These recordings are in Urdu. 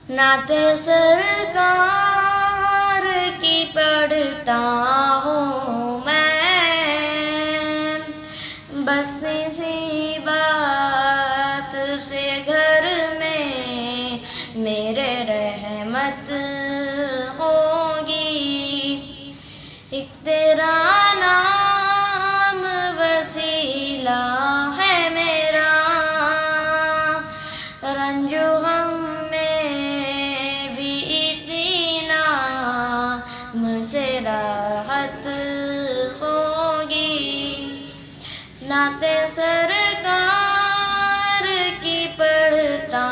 نعت سرکار کی پڑھتا ہوں میں، بس اسی بات سے گھر میں میرے رحمت ہوگی۔ ایک تیرا نام وسیلہ ہے میرا، رنج و غم میں بھی اسی نام سے راحت ہوگی۔ نعت سرکار کی پڑھتا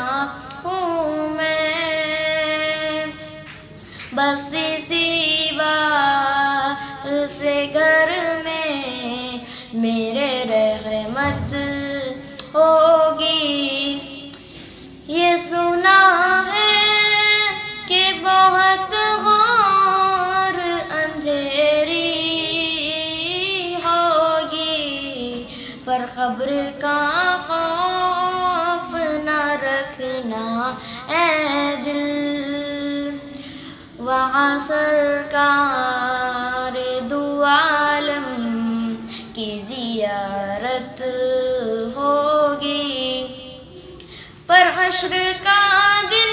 ہوں میں، بس اسی بات سے گھر میں میرے رحمت ہوگی۔ یہ سنا ہے کہ بہت غور اندھیری ہوگی، پر خبر کا خوف نہ رکھنا اے دل، وہاں سرکار دو عالم کی زیارت ہوگی۔ پر حشر کا دن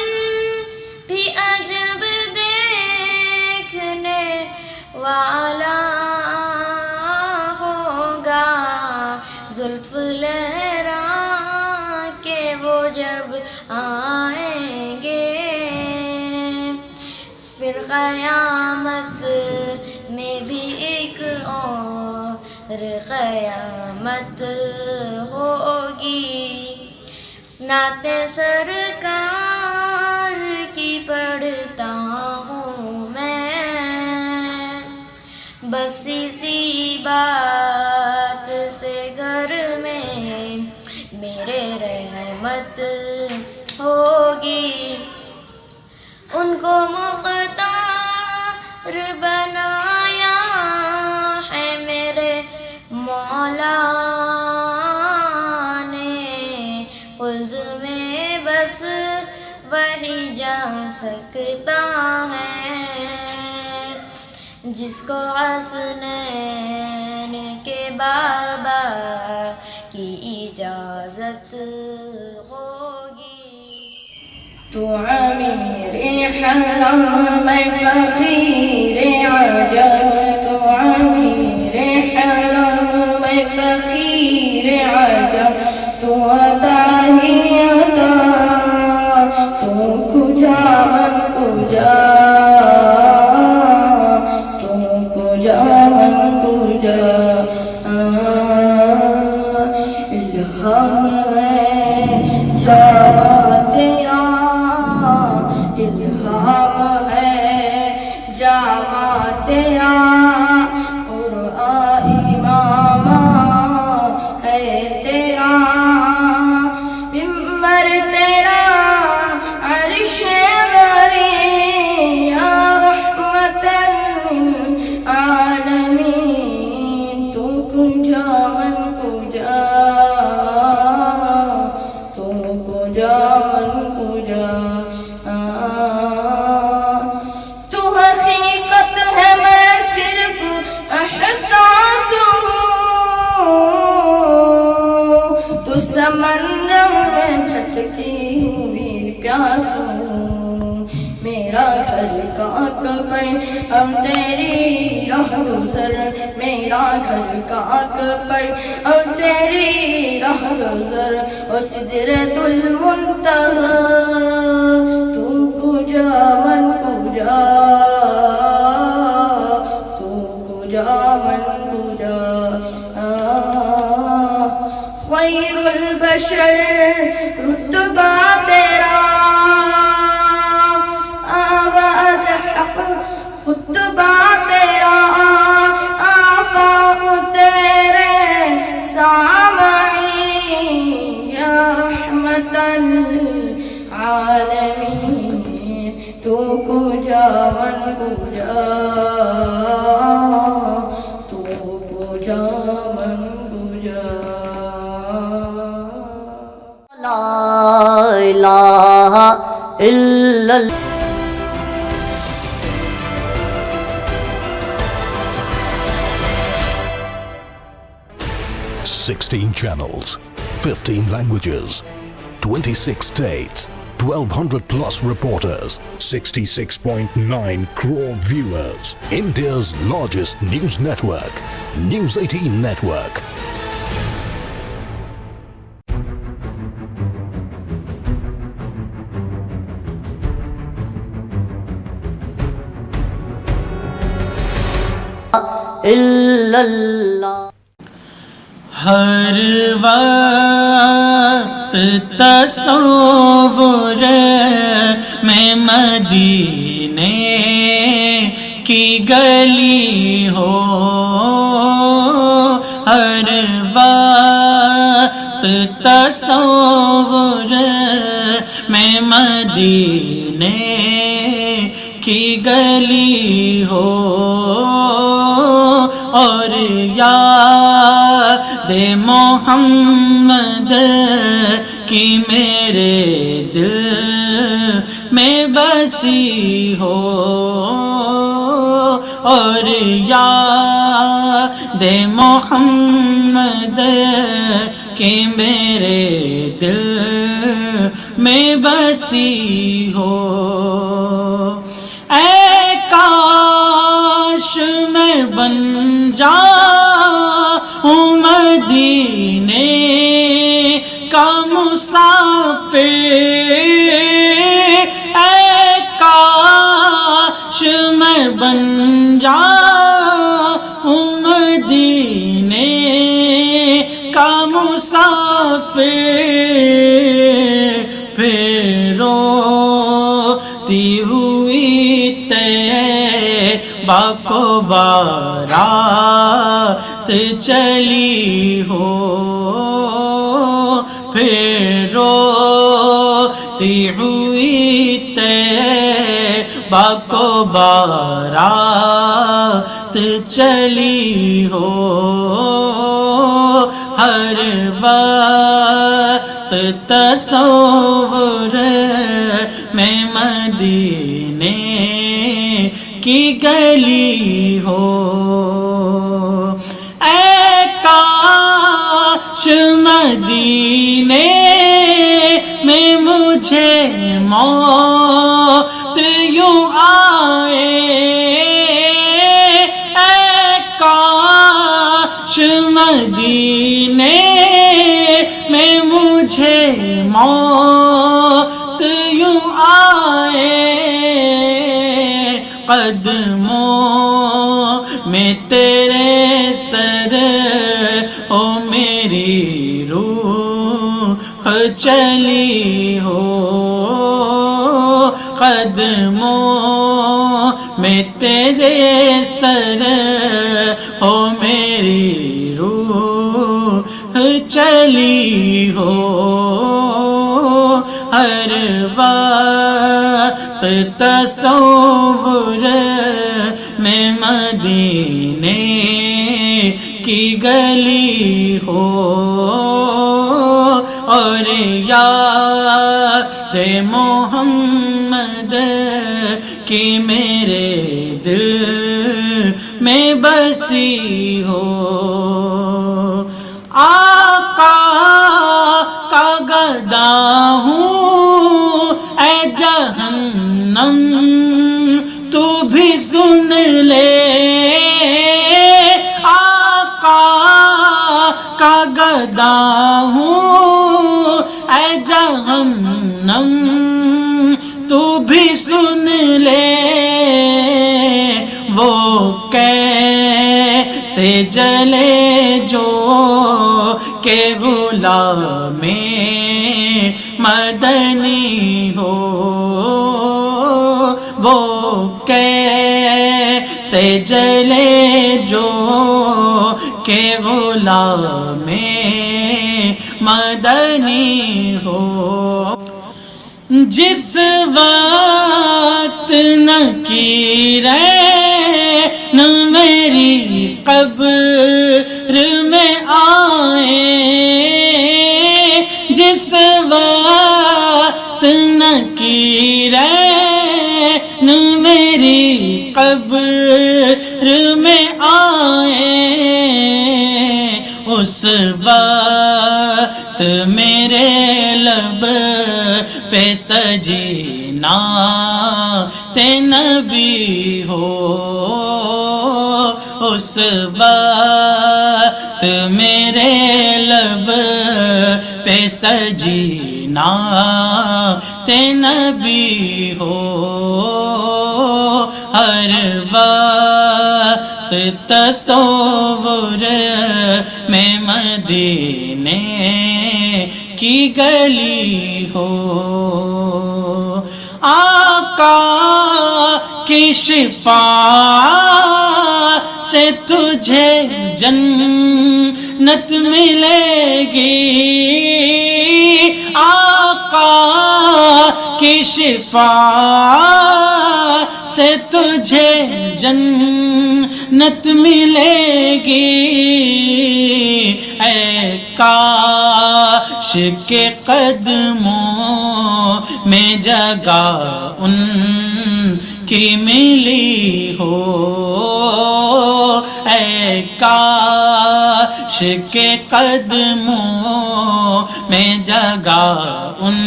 بھی عجب دیکھنے والا ہوگا، زلف لہرا کے وہ جب آئیں گے، پھر قیامت میں بھی ایک اور قیامت ہوگی۔ نعت سرکار کی پڑھتا ہوں میں، بس اسی بات سے گھر میں میرے رحمت ہوگی۔ ان کو مختار بنایا ہے میرے مولا نے، خلد میں بس وہی جا سکتا ہے جس کو حسنین کے بابا کی اجازت ہوگی۔ تو امیر حرم میں فقیر عجم، تو امیر حرم میں فقیر عجم، تو عطا ہی عطا، تو کجا من کجا، تو کجا من کجا، الہام ہے جامع تیرا، الہام ہے جامع تیرا، قرآن امام ہے تیرا، ممبر تیرا عرش بری، یا رحمت للعالمین، تو کجا من کجا، تو کجا من کجا، تو حقیقت ہے میں صرف احساس ہوں، تو سمندر میں بھٹکی ہوئی پیاس ہوں، میرا گھر کاک پر اب تیری راہ گزر، میرا گھر کاک پر اب تیری راہ گزر، اور سدرۃ المنتہی، تو کجا من کجا، تو کجا من کجا، خیر البشر رتبہ تیرا، آواز حق خطبہ تیرا، آفاق تیرے سامعین، یا رحمت للعالمین، تو کجا من کجا، تو کجا من کجا۔ لا الہ إلا الله. 16 channels, 15 languages, 26 states, 1,200 plus reporters, 66.9 crore viewers. India's largest news network, News 18 Network. إلا الله. ہر وقت تصور میں مدینے کی گلی ہو، ہر وقت تصور میں مدینے کی گلی ہو، اور یاد محمد کی میرے دل میں بسی ہو، اور یاد محمد کی میرے دل میں بسی ہو. اے کاش میں بن جاؤں مدینے کا مسافر، اے کاش میں بن جاؤں مدینے کا مسافر، پھر روتی ہوئی طیبہ کو بارات چلی ہو، پھر روتی ہوئی طیبہ کو بارات چلی ہو، ہر وقت تصور میں مدینے کی گلی ہو. اے کاش مدینے میں مجھے موت یوں آئے، اے کاش مدینے میں مجھے موت یوں آئے، قدموں میں تیرے سر او میری روح چلی ہو، قدموں میں تیرے سر او میری روح چلی ہو، ہر وقت تصور میں مدینے کی گلی ہو، اور یاد محمد کی میرے دل میں بسی ہو. آقا کا گدا ہوں اے جہنم تو بھی سن لے، آقا کا گدا ہوں اے جہنم تو بھی سن لے، وہ کیسے جلے جو کہ غلام مدنی ہو، وہ کیسے جلے جو کہ غلام مدنی ہو. جس وقت نکیرین میری قبر میں آئے، جس وقت نکیرین سجی نعت نبی ہو، اس وقت میرے لب پہ سجی نعت نبی ہو، ہر وقت تصور میں مدینے کی گلی ہو، آقا کی شفاعت سے تجھے جنت ملے گی، آقا کی شفاعت سے تجھے جنت ملے گی، اے کاش کے قدموں میں جگہ ان کی ملی ہو، اے کاش کے قدموں میں جگہ ان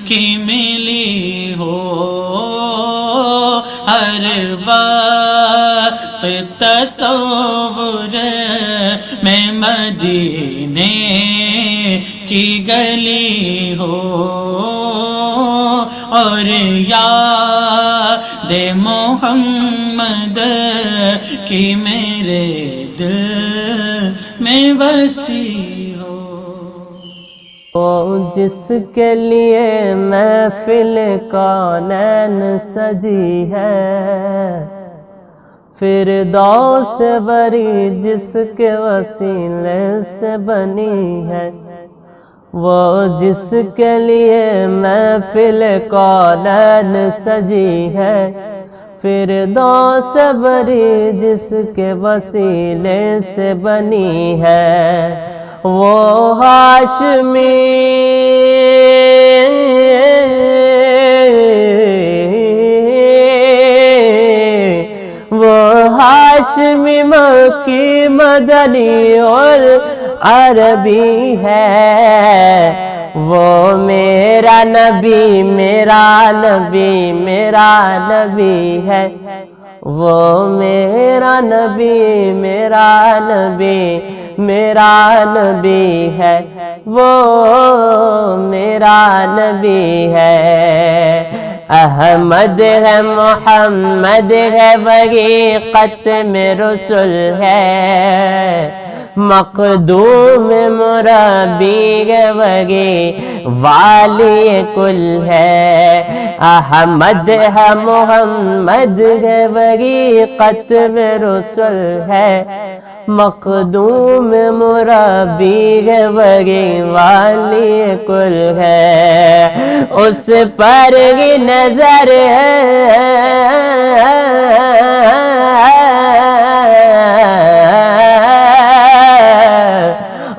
کی ملی ہو، ہر وقت تصور میں مدینے کی گلی ہو، اور یاد محمد کی میرے دل میں بسی ہو۔ وہ جس کے لیے محفل کونین سجی ہے، فردوس بری جس کے وسیلے سے بنی ہے، وہ جس کے لیے محفل کونین سجی ہے، فردوس بری جس کے وسیلے سے بنی ہے، وہ ہاشمی ہاشمی مکی مدنی اور عربی ہے، وہ میرا نبی میرا نبی میرا نبی ہے، وہ میرا نبی میرا نبی میرا نبی ہے، وہ میرا نبی ہے، احمد ہے محمد ہے حقیقت میں رسول ہے، مقدوم مربی ہے وہی والی کل ہے، احمد ہے محمد ہے حقیقت میں رسول ہے، مقدوم مربی ہے وہی والی کل ہے، اس پر ہی نظر ہے،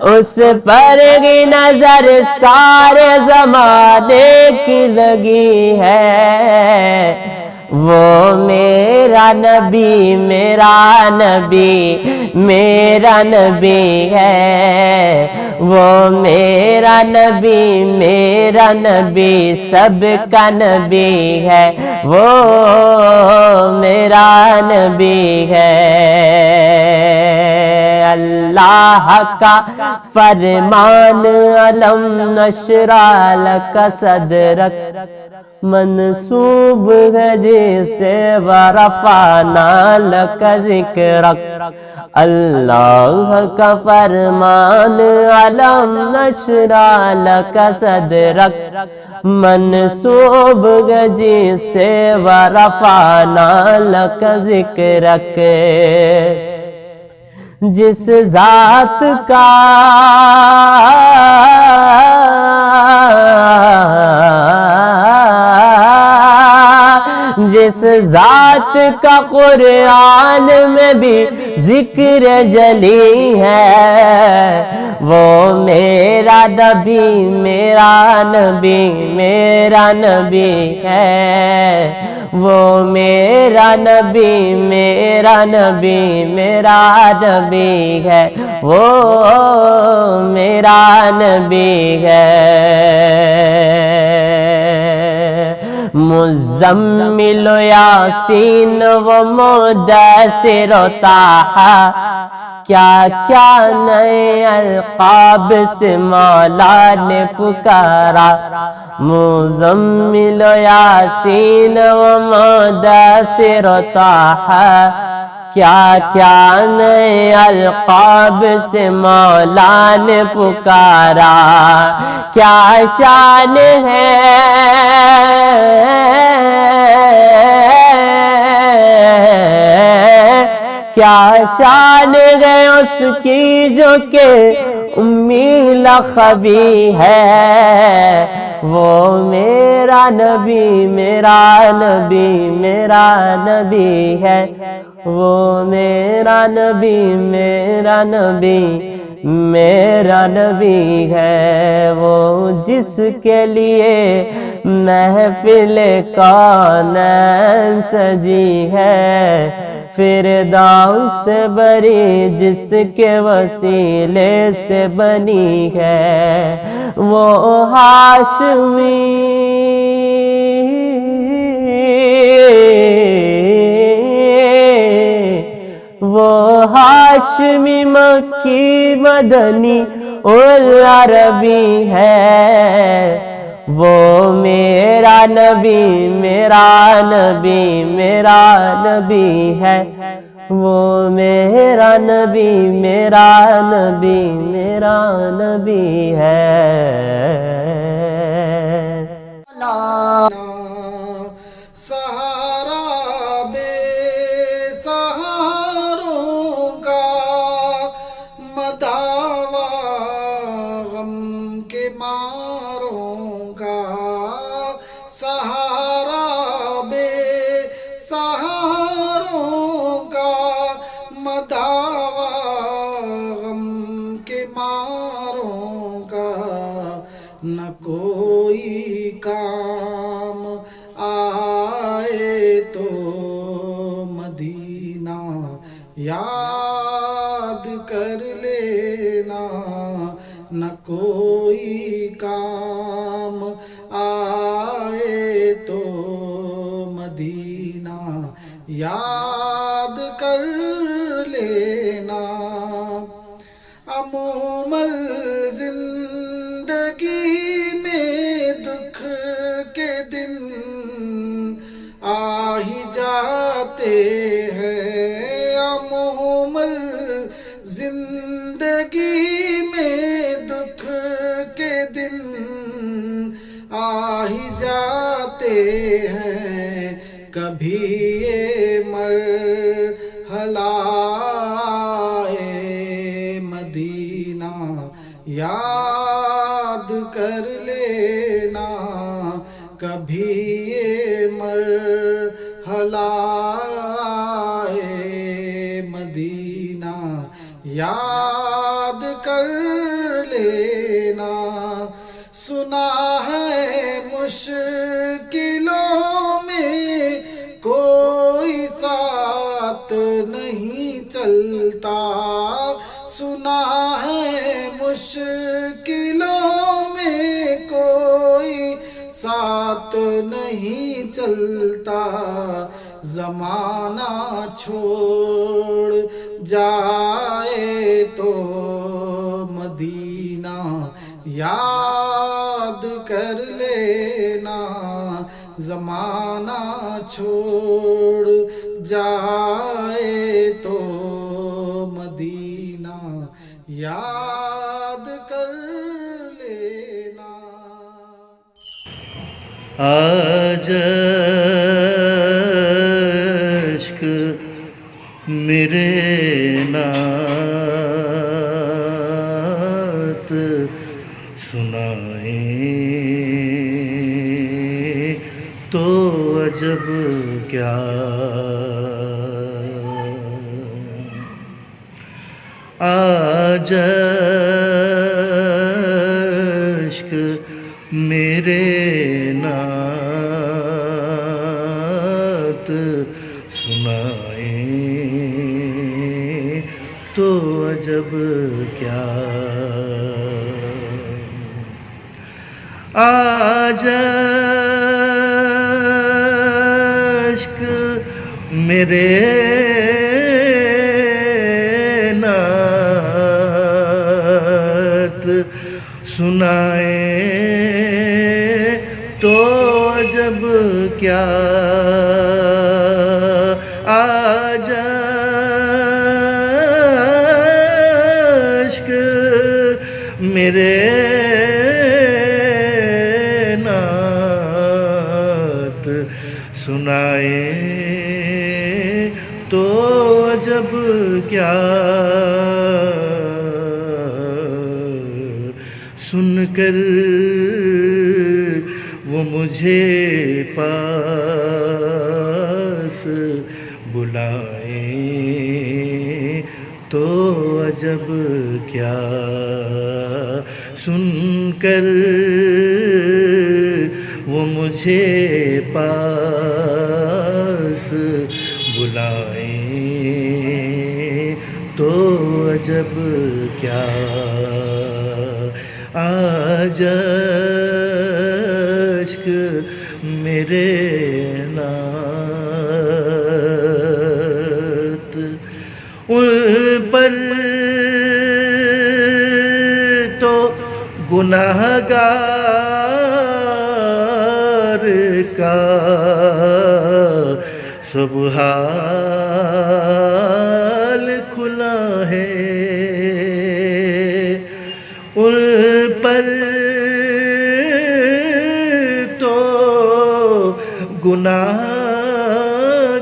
اس پر ہی نظر سارے زمانے کی لگی ہے، وہ میرا نبی میرا نبی میرا نبی ہے، وہ میرا نبی میرا نبی سب کا نبی ہے، وہ میرا نبی ہے، اللہ کا فرمان علم نشرح لک صدرک منسوب ہے جسے ورفعنا لک ذکرک، اللہ کا فرمان علم نشرح لک صدرک منسوب ہے جسے ورفعنا لک ذکرک، جس ذات کا جس ذات کا قرآن میں بھی ذکر جلی ہے، وہ میرا نبی میرا نبی میرا نبی ہے، وہ میرا نبی میرا نبی میرا نبی ہے، وہ میرا نبی ہے۔ مزمل و یاسین و مدثر و طٰہٰ، کیا کیا نئے القاب سے مولا نے پکارا، مزمل و یاسین و مدثر و طٰہٰ، کیا کیا نئے القاب سے مولا نے پکارا، کیا شان ہے کیا شان ہے اس کی جو کہ امی لقبی ہے، وہ میرا نبی میرا نبی میرا نبی ہے، وہ میرا نبی میرا نبی میرا نبی ہے، وہ جس کے لیے محفل کونین سجی ہے، فردوس سے بری جس کے وسیلے سے بنی ہے، وہ ہاشمی وہ ہاشمی مکی مدنی العربی ہے، وہ میرا نبی میرا نبی میرا نبی ہے، وہ میرا نبی میرا نبی میرا نبی ہے۔ سہارا بے سہاروں کا، مداوا غم کے ماروں کا، سہارا بے سہاروں کا، مداوا غم کے ماروں کا، نہ کوئی کام آئے تو مدینہ یاد کر لینا، نہ کوئی کام آئے تو مدینہ یاد کر لینا، عموماً زندگی میں دکھ کے دن آ ہی جاتے ہیں، عموماً زندگی میں دکھ کے دن آ ہی جاتے ہیں، کبھی یہ مرحلہ آئے مدینہ یاد کر لینا، کبھی یہ مرحلہ آئے مدینہ یاد کر لینا، سنا ہے مشکلوں میں کوئی ساتھ نہیں چلتا، سنا ہے مشکلوں میں کوئی ساتھ نہیں چلتا، زمانہ چھوڑ جائے تو مدینہ یاد کر لینا، زمانہ چھوڑ جائے تو مدینہ یاد کر لینا۔ آج عشق میرے نعت سنائیں تو عجب کیا، آج عشق میرے نعت سنائیں تو عجب کیا، آج میرے نعت سنائے تو عجب کیا آج اشک میرے نعت سنائے تو عجب کیا سن کر وہ مجھے پاس بلائیں تو عجب کیا سن کر وہ مجھے پاس بلائیں تو عجب کیا آج اشک میرے نعت ان پر تو گناہ گار کا سب حال کھلا ہے ان پر تو گناہ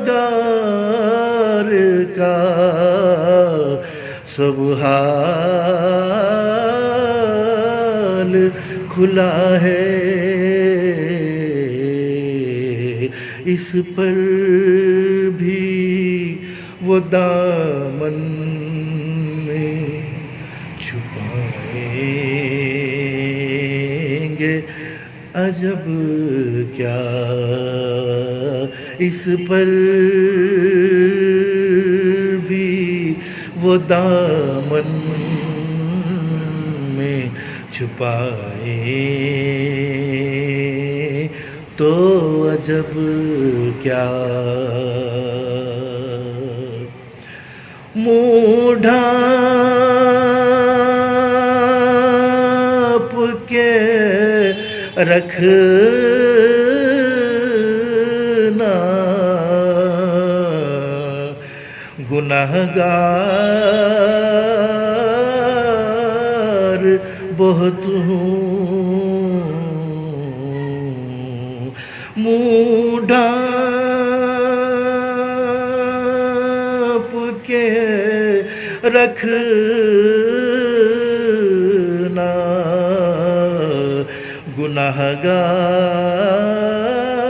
گار کا سب حال کھلا ہے اس پر بھی وہ دامن میں چھپائیں گے عجب کیا اس پر بھی وہ دامن میں چھپائیں تو عجب کیا منہ ڈھانپ کے رکھنا گناہگار بہت ہوں منہ ڈھانپ کے رکھنا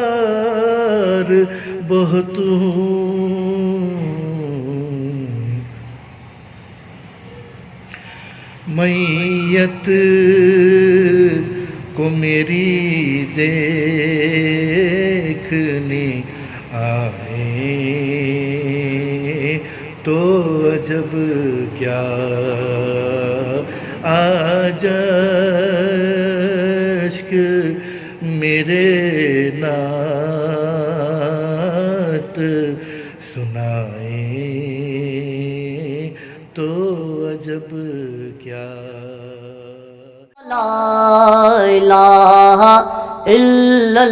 گناہگار بہت ہوں میت کو میری دیکھنی آئے تو عجب کیا آج اشک میرے نعت سنائیں تو عجب کیا لا الہ الا اللہ